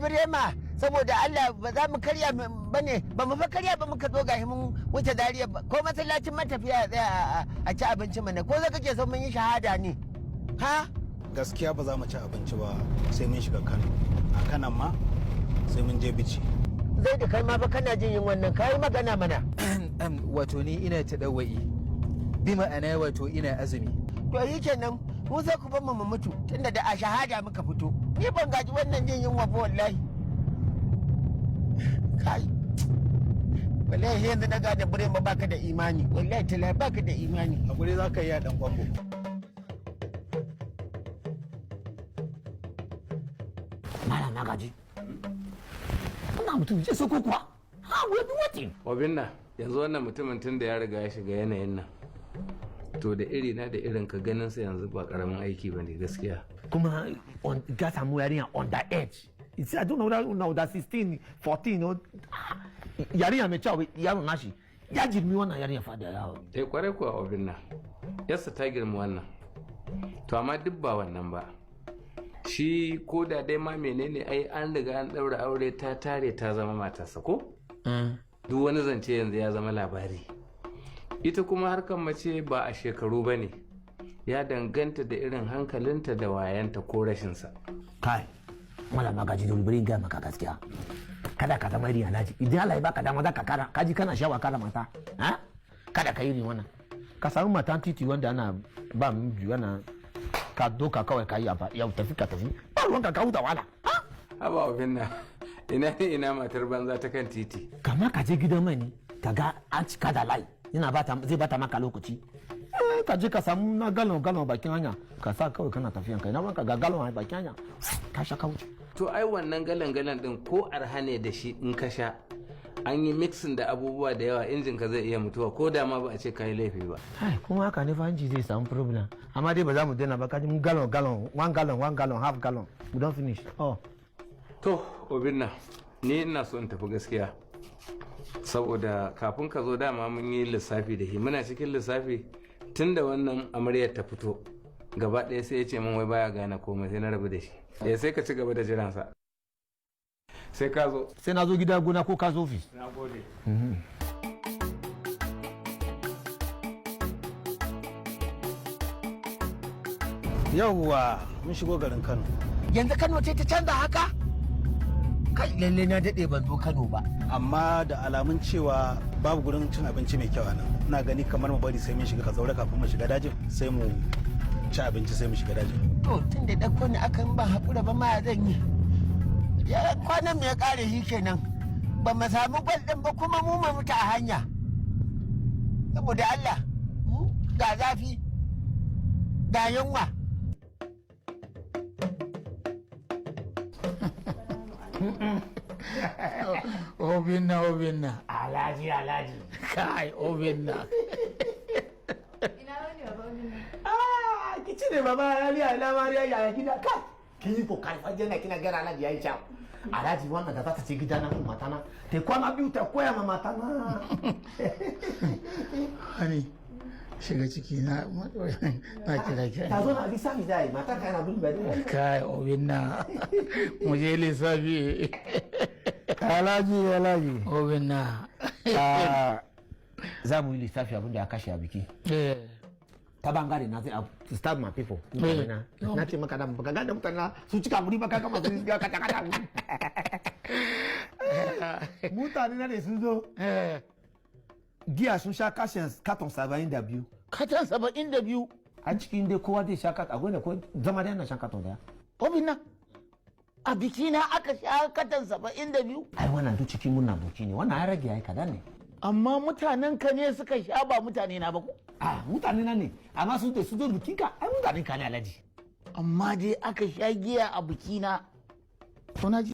Birema saboda Allah ba za mu karya ba ne, ba mu fa karya ba muka zo gashi mun wuce Zariya ko masallacin matafiya ya tsaya a ci abinci mana, ko za kake son mun yi shahada ne ha? Gaskiya ba za mu ci abinci ba sai mun shiga Kano, a Kanan ma sai mun je bici. Zai da kai ma ba kana jin yin wannan, kai magana mana. Wato ni ina ta dawa'i bi ma'ana wato ina azumi. To yi kenan mu sai ku mu mutu tunda da a shahada muka fito. Ni ban gaji wannan jin yunwa ba wallahi. Kai. Wallahi yanzu na gane bure ba baka da imani. Wallahi tala baka da imani. Hakuri za ka yi a dan gwambo. Mala na gaji. Wannan mutum je so kuwa. Ha, we be waiting. Obinna, yanzu wannan mutumin tun da ya riga ya shiga yanayin nan. To da iri na da irin ka ganin sa yanzu ba karamin aiki bane gaskiya. Kuma ga samu yarinya on the edge. It's, I don't know that 16, 14 yarinya mai cewa yaro nashi ya girmi wannan yarinya fa da yawo. Kwarai kuwa Obinna. Yassa ta girmi wannan. To amma duk ba wannan ba. Shi ko da dai ma menene ai an riga an daura aure ta tare ta zama matarsa ko? Duk wani zance yanzu ya zama labari. Ita kuma harkar mace ba a shekaru ba ne, ya danganta da irin hankalinta da wayanta ko rashinsa. Kai, wala magaji da wulbari ga maka gaskiya. Kada ka zama irin alhaji, idan Allah ya baka dama za ka kara, kaji kana shawa kara mata, ha? Kada ka yi irin wannan. Ka samu matan titi wanda ana ba mu biyu ana ka doka kawai ka yi ya tafi ka tafi, ba ruwanka ka huta wala. Haba Obinna, ina matar banza ta kan titi. Kama ka je gidan mai ne, ka ga an cika da layi. Zai bata maka lokaci. Ka je ka samu na galon bakin hanya ka sa kawai kana tafiyan kai na wanka ga galon bakin hanya ka sha ka wuce. To ai wannan galan din ko arha ne da shi in ka sha an yi mixin da abubuwa da yawa injin ka zai iya mutuwa ko da ma ba a ce ka yi laifi ba. Ai kuma haka ne fa inji zai samu problem amma dai ba za mu daina ba kaji mun galon 1 gallon half gallon we don't finish. Oh. To Obinna ni ina so in tafi gaskiya. Saboda kafin ka zo dama mun yi lissafi da shi muna cikin lissafi tun da wannan amaryar ta fito gaba ɗaya sai ya ce min wai baya gane komai sai na rabu da shi sai ka ci gaba da jiransa sai ka zo sai na zo gida gona ko ka zo ofis. Na gode. Yawwa mun shigo garin Kano. Yanzu Kano ce ta canza haka? Kai lalle na daɗe ban zo Kano ba. Amma da alamun cewa babu gurin cin abinci mai kyau a nan. Ina gani kamar mu bari sai mun shiga Kazaure kafin mu shiga dajin sai mu ci abinci sai mu shiga dajin. To tun da ɗauko ni akan ba haƙura ba ma zan yi. Ya kwanan mu ya ƙare shi kenan. Ba mu samu gwal ɗin ba kuma mu mutu a hanya. Saboda Allah ga zafi ga yunwa. Obinna. Alhaji. Kai, Obinna. Ina wani baba Obinna? Kici ne baba Aliya ina Mariya yaya gida kai. Kin yi kokari fa jana kina gara Alhaji yayi kyau. Alhaji wannan da za ta ce gida na kuma matana. Ta kwana biyu ta koya ma matana. Hani shiga ciki na kira. Ta zo na lissafi dai mata kai na bin bari. Kai Obinna. Mu je lissafi. Alhaji. Obinna. Za mu yi lissafi abin da ya kashe a biki. Ta bangare na zai start my people. Na ce maka da baka gane mutane su cika muri baka kama su ga kata wuri. Mutane na ne sun zo. Giya sun sha katon 72. Katon 72? A cikin dai kowa zai sha katon, akwai da ko zama da yana shan katon daya. Obinna. A biki na aka sha katon 72? Ai wannan duk cikin muna buki ne, wannan ya rage ya yi kadan ne. Amma mutanen ka ne suka sha ba mutane na ba ko? Mutane na ne, amma su da su zo bikin ka, ai mutane ka ne Alhaji. Amma dai aka sha giya a biki na. To na ji